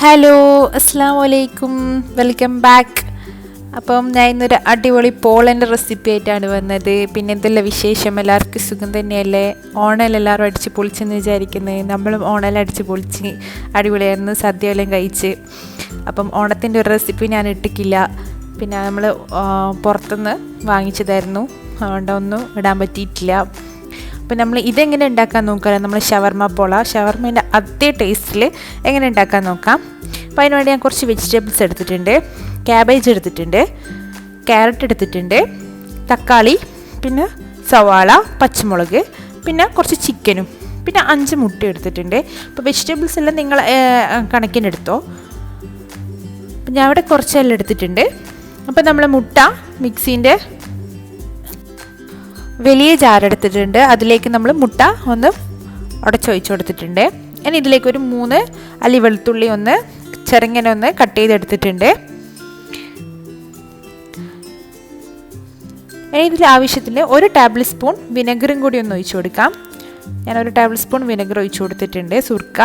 Hello അസ്സലാമലൈക്കും, welcome back. അപ്പം ഞാൻ ഇന്നൊരു അടിപൊളി പോളൻ്റെ റെസിപ്പി ആയിട്ടാണ് വന്നത്. പിന്നെ എന്തെല്ലാം വിശേഷം, എല്ലാവർക്കും സുഖം തന്നെയല്ലേ? ഓണമെല്ലാം എല്ലാവരും അടിച്ച് പൊളിച്ചെന്ന് വിചാരിക്കുന്നത്. നമ്മളും ഓണമെല്ലാം അടിച്ച് പൊളിച്ച് അടിപൊളിയായിരുന്നു, സദ്യ എല്ലാം കഴിച്ച്. അപ്പം ഓണത്തിൻ്റെ ഒരു റെസിപ്പി ഞാൻ ഇട്ടിട്ടില്ല, പിന്നെ നമ്മൾ പുറത്തുനിന്ന് വാങ്ങിച്ചതായിരുന്നു, അതുകൊണ്ട് ഒന്നും ഇടാൻ പറ്റിയിട്ടില്ല. അപ്പോൾ നമ്മൾ ഇതെങ്ങനെ ഉണ്ടാക്കാൻ നോക്കാം. നമ്മൾ ഷവർമ പോള, ഷവർമേൻ്റെ അതേ ടേസ്റ്റിൽ എങ്ങനെ ഉണ്ടാക്കാൻ നോക്കാം. അപ്പോൾ അതിന് വേണ്ടി ഞാൻ കുറച്ച് വെജിറ്റബിൾസ് എടുത്തിട്ടുണ്ട്. ക്യാബേജ് എടുത്തിട്ടുണ്ട്, ക്യാരറ്റ് എടുത്തിട്ടുണ്ട്, തക്കാളി, പിന്നെ സവാള, പച്ചമുളക്, പിന്നെ കുറച്ച് ചിക്കനും, പിന്നെ 5 മുട്ട എടുത്തിട്ടുണ്ട്. അപ്പോൾ വെജിറ്റബിൾസ് എല്ലാം നിങ്ങൾ കണക്കിനെടുത്തോ. അപ്പം ഞാൻ ഇവിടെ കുറച്ചെല്ലാം എടുത്തിട്ടുണ്ട്. അപ്പോൾ നമ്മൾ മുട്ട മിക്സീൻ്റെ വലിയ ജാറെടുത്തിട്ടുണ്ട്, അതിലേക്ക് നമ്മൾ മുട്ട ഒന്ന് ഉടച്ചൊഴിച്ച് കൊടുത്തിട്ടുണ്ട്. ഇനി ഇതിലേക്ക് ഒരു 3 അല്ലി വെളുത്തുള്ളി ഒന്ന് ചെറുങ്ങനെ ഒന്ന് കട്ട് ചെയ്തെടുത്തിട്ടുണ്ട്. ഇനി ഇതിൽ ആവശ്യത്തിന് 1 ടേബിൾ സ്പൂൺ വിനെഗറും കൂടി ഒന്ന് ഒഴിച്ചു കൊടുക്കാം. ഞാൻ 1 ടേബിൾ സ്പൂൺ വിനെഗർ ഒഴിച്ചു കൊടുത്തിട്ടുണ്ട്. സുർക്ക,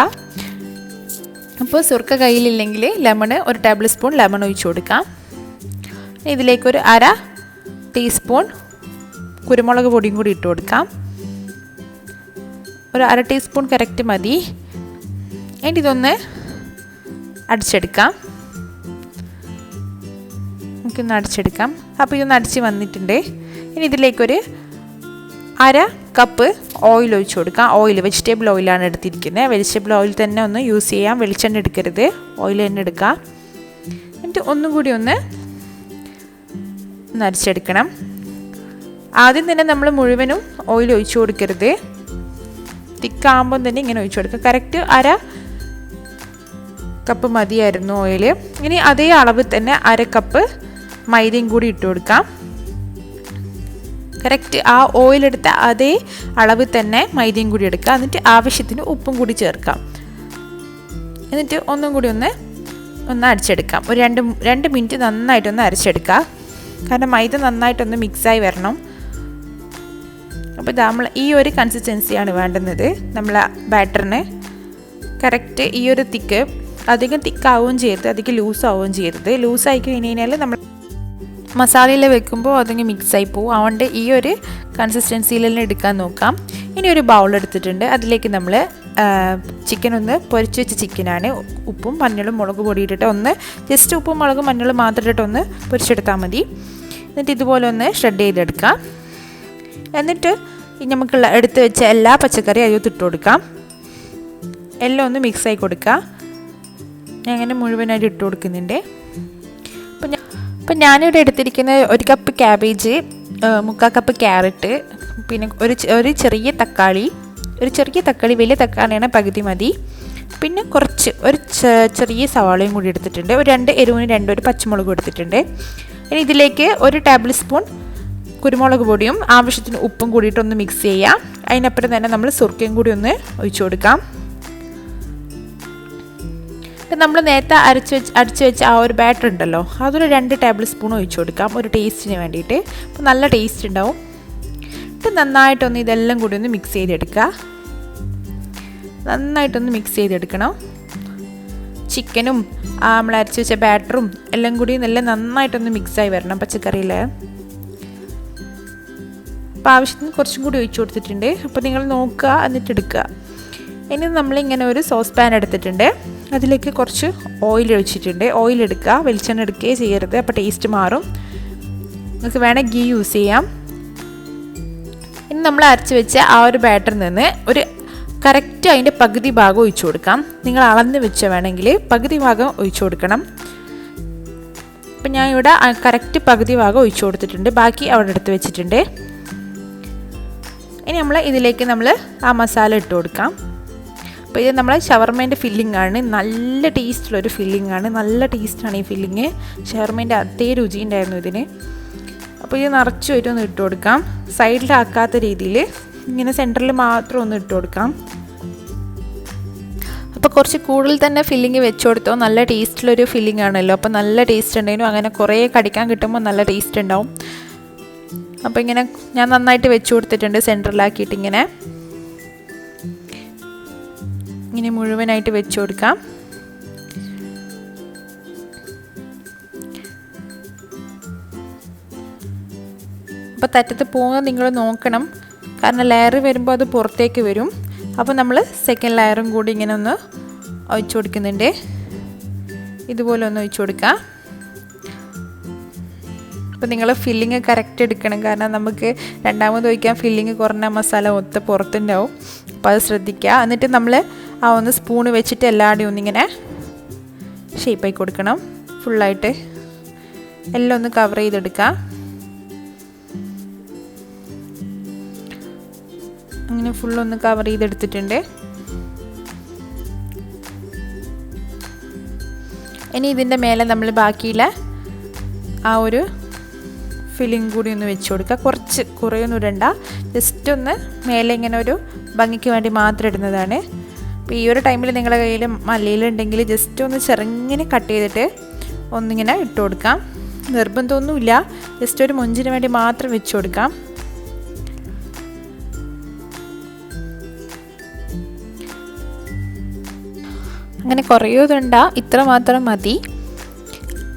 അപ്പോൾ സുർക്ക കയ്യിലില്ലെങ്കിൽ ലെമണ് 1 ടേബിൾ സ്പൂൺ ലെമൺ ഒഴിച്ചു കൊടുക്കാം. ഇതിലേക്കൊരു 1/2 ടീസ്പൂൺ കുരുമുളക് പൊടിയും കൂടി ഇട്ട് കൊടുക്കാം. ഒരു 1/2 ടീസ്പൂൺ കറക്റ്റ് മതി. ഇനി ഇതൊന്ന് അടിച്ചെടുക്കാം, നമുക്കൊന്ന് അടിച്ചെടുക്കാം. അപ്പോൾ ഇതൊന്ന് അടിച്ച് വന്നിട്ടുണ്ട്. ഇനി ഇതിലേക്കൊരു 1/2 കപ്പ് ഓയിൽ ഒഴിച്ച് കൊടുക്കാം. ഓയിൽ വെജിറ്റബിൾ ഓയിലാണ് എടുത്തിരിക്കുന്നത്. വെജിറ്റബിൾ ഓയിൽ തന്നെ ഒന്ന് യൂസ് ചെയ്യാം, വെളിച്ചെണ്ണ എടുക്കരുത്, ഓയിൽ തന്നെ എടുക്കാം. എന്നിട്ട് ഒന്നും കൂടി ഒന്ന് അടിച്ചെടുക്കണം. ആദ്യം തന്നെ നമ്മൾ മുഴുവനും ഓയിൽ ഒഴിച്ചു കൊടുക്കരുത്, തിക്കാകുമ്പം തന്നെ ഇങ്ങനെ ഒഴിച്ചു കൊടുക്കുക. കറക്റ്റ് 1/2 കപ്പ് മതിയായിരുന്നു ഓയിൽ. ഇനി അതേ അളവ് തന്നെ 1/2 കപ്പ് മൈദയും കൂടി ഇട്ട് കൊടുക്കാം. കറക്റ്റ് ആ ഓയിലെടുത്ത അതേ അളവ് തന്നെ മൈദയും കൂടി എടുക്കുക. എന്നിട്ട് ആവശ്യത്തിന് ഉപ്പും കൂടി ചേർക്കാം. എന്നിട്ട് ഒന്നും കൂടി ഒന്ന് അരച്ചെടുക്കാം. ഒരു 2 മിനിറ്റ് നന്നായിട്ടൊന്ന് അരച്ചെടുക്കുക, കാരണം മൈദ നന്നായിട്ടൊന്ന് മിക്സായി വരണം. അപ്പോൾ നമ്മൾ ഈ ഒരു കൺസിസ്റ്റൻസിയാണ് വേണ്ടുന്നത് നമ്മളെ ബാറ്ററിന്. കറക്റ്റ് ഈ ഒരു തിക്ക്, അധികം തിക്കാവുകയും ചെയ്യരുത്, അധികം ലൂസാവുകയും ചെയ്യരുത്. ലൂസായി കഴിഞ്ഞാൽ നമ്മൾ മസാലയിൽ വെക്കുമ്പോൾ അതിങ്ങനെ മിക്സായി പോകും. അതുകൊണ്ട് ഈ ഒരു കൺസിസ്റ്റൻസിയിൽ തന്നെ എടുക്കാൻ നോക്കാം. ഇനി ഒരു ബൗൾ എടുത്തിട്ടുണ്ട്, അതിലേക്ക് നമ്മൾ ചിക്കൻ ഒന്ന് പൊരിച്ച് വെച്ച ചിക്കനാണ്. ഉപ്പും മഞ്ഞളും മുളക് പൊടി ഇട്ടിട്ട് ഒന്ന് ജസ്റ്റ് ഉപ്പും മുളകും മഞ്ഞളും മാത്രം ഇട്ടിട്ട് ഒന്ന് പൊരിച്ചെടുത്താൽ മതി. എന്നിട്ട് ഇതുപോലെ ഒന്ന് ഷ്രെഡ് ചെയ്തെടുക്കാം. എന്നിട്ട് നമുക്കുള്ള എടുത്ത് വെച്ച എല്ലാ പച്ചക്കറി അതിൽ ഇട്ട് കൊടുക്കാം. എല്ലാം ഒന്ന് മിക്സായി കൊടുക്കുക. ഞാൻ അങ്ങനെ മുഴുവനായിട്ട് ഇട്ട് കൊടുക്കുന്നുണ്ട്. അപ്പം ഞാനിവിടെ എടുത്തിരിക്കുന്ന 1 കപ്പ് ക്യാബേജ്, 3/4 കപ്പ് ക്യാരറ്റ്, പിന്നെ ഒരു ചെറിയ തക്കാളി, വലിയ തക്കാളിയാണ്, പകുതി മതി. പിന്നെ ഒരു ചെറിയ സവാളയും കൂടി എടുത്തിട്ടുണ്ട്. ഒരു 2 എരിവിന് 2 പച്ചമുളകും എടുത്തിട്ടുണ്ട്. ഇനി ഇതിലേക്ക് 1 ടേബിൾ സ്പൂൺ കുരുമുളക് പൊടിയും ആവശ്യത്തിന് ഉപ്പും കൂടിയിട്ടൊന്ന് മിക്സ് ചെയ്യാം. അതിനപ്പുറം തന്നെ നമ്മൾ സുർക്കയും കൂടി ഒന്ന് ഒഴിച്ചു കൊടുക്കാം. നമ്മൾ നേരത്തെ അടിച്ച് വെച്ച ആ ഒരു ബാറ്റർ ഉണ്ടല്ലോ, അതൊരു 2 ടേബിൾ സ്പൂൺ ഒഴിച്ചു കൊടുക്കാം, ഒരു ടേസ്റ്റിന് വേണ്ടിയിട്ട്. അപ്പോൾ നല്ല ടേസ്റ്റ് ഉണ്ടാവും. എന്നിട്ട് നന്നായിട്ടൊന്ന് ഇതെല്ലാം കൂടി ഒന്ന് മിക്സ് ചെയ്തെടുക്കുക. നന്നായിട്ടൊന്ന് മിക്സ് ചെയ്തെടുക്കണം. ചിക്കനും നമ്മൾ അരച്ച് വെച്ച ബാറ്ററും എല്ലാം കൂടി നല്ല നന്നായിട്ടൊന്ന് മിക്സായി വരണം പച്ചക്കറിയിൽ. അപ്പോൾ ആവശ്യത്തിന് കുറച്ചും കൂടി ഒഴിച്ചു കൊടുത്തിട്ടുണ്ട്. അപ്പോൾ നിങ്ങൾ നോക്കുക, എന്നിട്ട് എടുക്കുക. ഇനി നമ്മളിങ്ങനെ ഒരു സോസ് പാൻ എടുത്തിട്ടുണ്ട്, അതിലേക്ക് കുറച്ച് ഓയിൽ ഒഴിച്ചിട്ടുണ്ട്. ഓയിൽ എടുക്കുക, വെളിച്ചെണ്ണ എടുക്കുകയും ചെയ്യരുത്, അപ്പോൾ ടേസ്റ്റ് മാറും. നിങ്ങൾക്ക് വേണമെങ്കിൽ ഗീ യൂസ് ചെയ്യാം. ഇനി നമ്മൾ അരച്ച് വെച്ച ആ ഒരു ബാറ്ററിൽ നിന്ന് ഒരു കറക്റ്റ് അതിൻ്റെ പകുതി ഭാഗം ഒഴിച്ചു കൊടുക്കാം. നിങ്ങൾ അളന്ന് വെച്ച വേണമെങ്കിൽ പകുതി ഭാഗം ഒഴിച്ചു കൊടുക്കണം. അപ്പം ഞാൻ ഇവിടെ കറക്റ്റ് പകുതി ഭാഗം ഒഴിച്ചു കൊടുത്തിട്ടുണ്ട്, ബാക്കി അവിടെ എടുത്ത് വെച്ചിട്ടുണ്ട്. ഇനി ഇതിലേക്ക് നമ്മൾ ആ മസാല ഇട്ട് കൊടുക്കാം. അപ്പോൾ ഇത് നമ്മളെ ഷവർമേൻ്റെ ഫില്ലിംഗ് ആണ്, നല്ല ടേസ്റ്റുള്ളൊരു ഫില്ലിംഗ് ആണ്, നല്ല ടേസ്റ്റാണ് ഈ ഫില്ലിങ്. ഷവർമേൻ്റെ അതേ രുചി ഉണ്ടായിരുന്നു ഇതിന്. അപ്പോൾ ഇത് നിറച്ച് ഒന്ന് ഇട്ട് കൊടുക്കാം, സൈഡിലാക്കാത്ത രീതിയിൽ ഇങ്ങനെ സെൻറ്ററിൽ മാത്രം ഒന്ന് ഇട്ട് കൊടുക്കാം. അപ്പോൾ കുറച്ച് കൂടുതൽ തന്നെ ഫില്ലിങ് വെച്ച് കൊടുത്തോ, നല്ല ടേസ്റ്റുള്ളൊരു ഫില്ലിംഗ് ആണല്ലോ, അപ്പോൾ നല്ല ടേസ്റ്റ് ഉണ്ടായിരുന്നു. അങ്ങനെ കുറേ കടിക്കാൻ കിട്ടുമ്പോൾ നല്ല ടേസ്റ്റ് ഉണ്ടാവും. അപ്പോൾ ഇങ്ങനെ ഞാൻ നന്നായിട്ട് വെച്ച് കൊടുത്തിട്ടുണ്ട്, സെൻറ്ററിലാക്കിയിട്ട് ഇങ്ങനെ മുഴുവനായിട്ട് വെച്ച് കൊടുക്കാം. അപ്പോൾ തറ്റത്ത് പോകുന്നത് നിങ്ങൾ നോക്കണം, കാരണം ലെയർ വരുമ്പോൾ അത് പുറത്തേക്ക് വരും. അപ്പോൾ നമ്മൾ സെക്കൻഡ് ലെയറും കൂടി ഇങ്ങനെ ഒന്ന് ഒഴിച്ചു കൊടുക്കുന്നുണ്ട്. ഇതുപോലെ ഒന്ന് ഒഴിച്ചു കൊടുക്കുക. അപ്പോൾ നിങ്ങൾ ഫില്ലിങ് കറക്റ്റ് എടുക്കണം, കാരണം നമുക്ക് രണ്ടാമത് ഒഴിക്കാൻ ഫില്ലിങ് കുറഞ്ഞ മസാല ഒത്ത പുറത്തുണ്ടാവും. അപ്പോൾ അത് ശ്രദ്ധിക്കുക. എന്നിട്ട് നമ്മൾ ആ ഒന്ന് സ്പൂണ് വെച്ചിട്ട് എല്ലാവരുടെയും ഒന്നിങ്ങനെ ഷേപ്പായി കൊടുക്കണം. ഫുള്ളായിട്ട് എല്ലാം ഒന്ന് കവർ ചെയ്തെടുക്കുക. അങ്ങനെ ഫുള്ളൊന്ന് കവർ ചെയ്തെടുത്തിട്ടുണ്ട്. ഇനി ഇതിൻ്റെ മേലെ നമ്മൾ ബാക്കിയുള്ള ആ ഒരു ഫില്ലിങ് കൂടി ഒന്ന് വെച്ച് കൊടുക്കുക. കുറേയൊന്നും ഇടണ്ട, ജസ്റ്റ് ഒന്ന് മേലെ ഇങ്ങനെ ഒരു ഭംഗിക്ക് വേണ്ടി മാത്രം ഇടുന്നതാണ്. അപ്പോൾ ഈ ഒരു ടൈമിൽ നിങ്ങളുടെ കയ്യിൽ മല്ലിയിലുണ്ടെങ്കിൽ ജസ്റ്റ് ഒന്ന് ചെറുങ്ങനെ കട്ട് ചെയ്തിട്ട് ഒന്നിങ്ങനെ ഇട്ട് കൊടുക്കാം. നിർബന്ധമൊന്നുമില്ല, ജസ്റ്റ് ഒരു മൊഞ്ചിന് വേണ്ടി മാത്രം വെച്ച് കൊടുക്കാം. അങ്ങനെ കുറേയൊന്നുണ്ട, ഇത്ര മാത്രം മതി.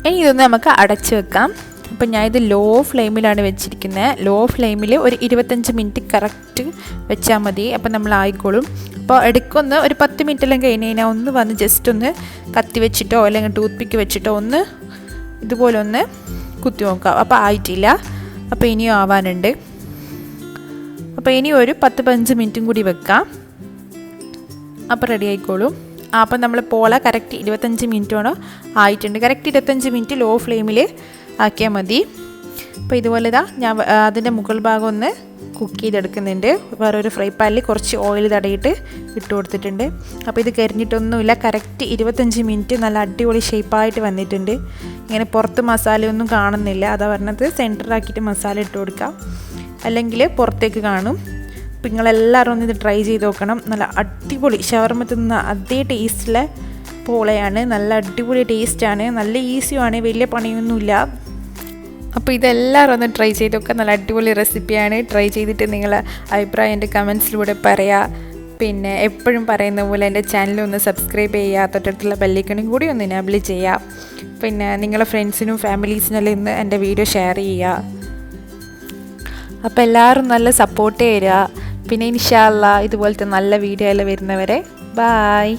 ഇനി ഇതൊന്ന് നമുക്ക് അടച്ച് വെക്കാം. അപ്പം ഞാൻ ഇത് ലോ ഫ്ലെയിമിലാണ് വെച്ചിരിക്കുന്നത്. ലോ ഫ്ലെയിമിൽ ഒരു 25 മിനിറ്റ് കറക്റ്റ് വെച്ചാൽ മതി. അപ്പം നമ്മൾ ആയിക്കോളും. അപ്പോൾ ഇടയ്ക്കൊന്ന് ഒരു 10 മിനിറ്റെല്ലാം കഴിഞ്ഞ് കഴിഞ്ഞാൽ ഒന്ന് വന്ന് ജസ്റ്റ് ഒന്ന് കത്തി വെച്ചിട്ടോ അല്ലെങ്കിൽ ടൂത്ത് പിക്ക് വെച്ചിട്ടോ ഒന്ന് ഇതുപോലെ ഒന്ന് കുത്തി നോക്കാം. അപ്പോൾ ആയിട്ടില്ല, അപ്പോൾ ഇനിയും ആവാനുണ്ട്. അപ്പോൾ ഇനി ഒരു 10-15 മിനിറ്റും കൂടി വെക്കാം. അപ്പോൾ റെഡി ആയിക്കോളും. അപ്പോൾ നമ്മൾ പോള കറക്റ്റ് 25 മിനിറ്റോളം ആയിട്ടുണ്ട്. കറക്റ്റ് 25 മിനിറ്റ് ലോ ഫ്ലെയിമിൽ ആക്കിയാൽ മതി. അപ്പോൾ ഇതുപോലെ ഞാൻ അതിൻ്റെ മുകൾ ഭാഗം ഒന്ന് കുക്ക് ചെയ്തെടുക്കുന്നുണ്ട്. വേറൊരു ഫ്രൈ പാനിൽ കുറച്ച് ഓയിൽ തടയിട്ട് ഇട്ട് കൊടുത്തിട്ടുണ്ട്. അപ്പോൾ ഇത് കരിഞ്ഞിട്ടൊന്നുമില്ല, കറക്റ്റ് 25 മിനിറ്റ് നല്ല അടിപൊളി ഷേപ്പായിട്ട് വന്നിട്ടുണ്ട്. ഇങ്ങനെ പുറത്ത് മസാലയൊന്നും കാണുന്നില്ല, അതാ പറഞ്ഞത്. സെൻറ്ററാക്കിയിട്ട് മസാല ഇട്ട് കൊടുക്കാം, അല്ലെങ്കിൽ പുറത്തേക്ക് കാണും. അപ്പോൾ നിങ്ങളെല്ലാവരും ഒന്ന് ഇത് ട്രൈ ചെയ്ത് നോക്കണം. നല്ല അടിപൊളി ഷവർമ തിന്ന അതേ ടേസ്റ്റിലെ പോളയാണ്. നല്ല അടിപൊളി ടേസ്റ്റാണ്, നല്ല ഈസിയുമാണ്, വലിയ പണിയൊന്നുമില്ല. അപ്പോൾ ഇതെല്ലാവരും ഒന്ന് ട്രൈ ചെയ്ത് നോക്കുക. നല്ല അടിപൊളി റെസിപ്പിയാണ്. ട്രൈ ചെയ്തിട്ട് നിങ്ങളെ അഭിപ്രായം എൻ്റെ കമൻസിലൂടെ പറയുക. പിന്നെ എപ്പോഴും പറയുന്ന പോലെ എൻ്റെ ചാനലൊന്ന് സബ്സ്ക്രൈബ് ചെയ്യുക, തൊട്ടടുത്തുള്ള ബെല്ലൈക്കണും കൂടി ഒന്ന് എനേബിൾ ചെയ്യുക. പിന്നെ നിങ്ങളെ ഫ്രണ്ട്സിനും ഫാമിലീസിനെല്ലാം ഇന്ന് എൻ്റെ വീഡിയോ ഷെയർ ചെയ്യുക. അപ്പോൾ എല്ലാവരും നല്ല സപ്പോർട്ട് ചെയ്യുക. പിന്നെ ഇൻഷാ അല്ലാഹ് ഇതുപോലത്തെ നല്ല വീഡിയോ എല്ലാം വരുന്നവരെ ബായ്.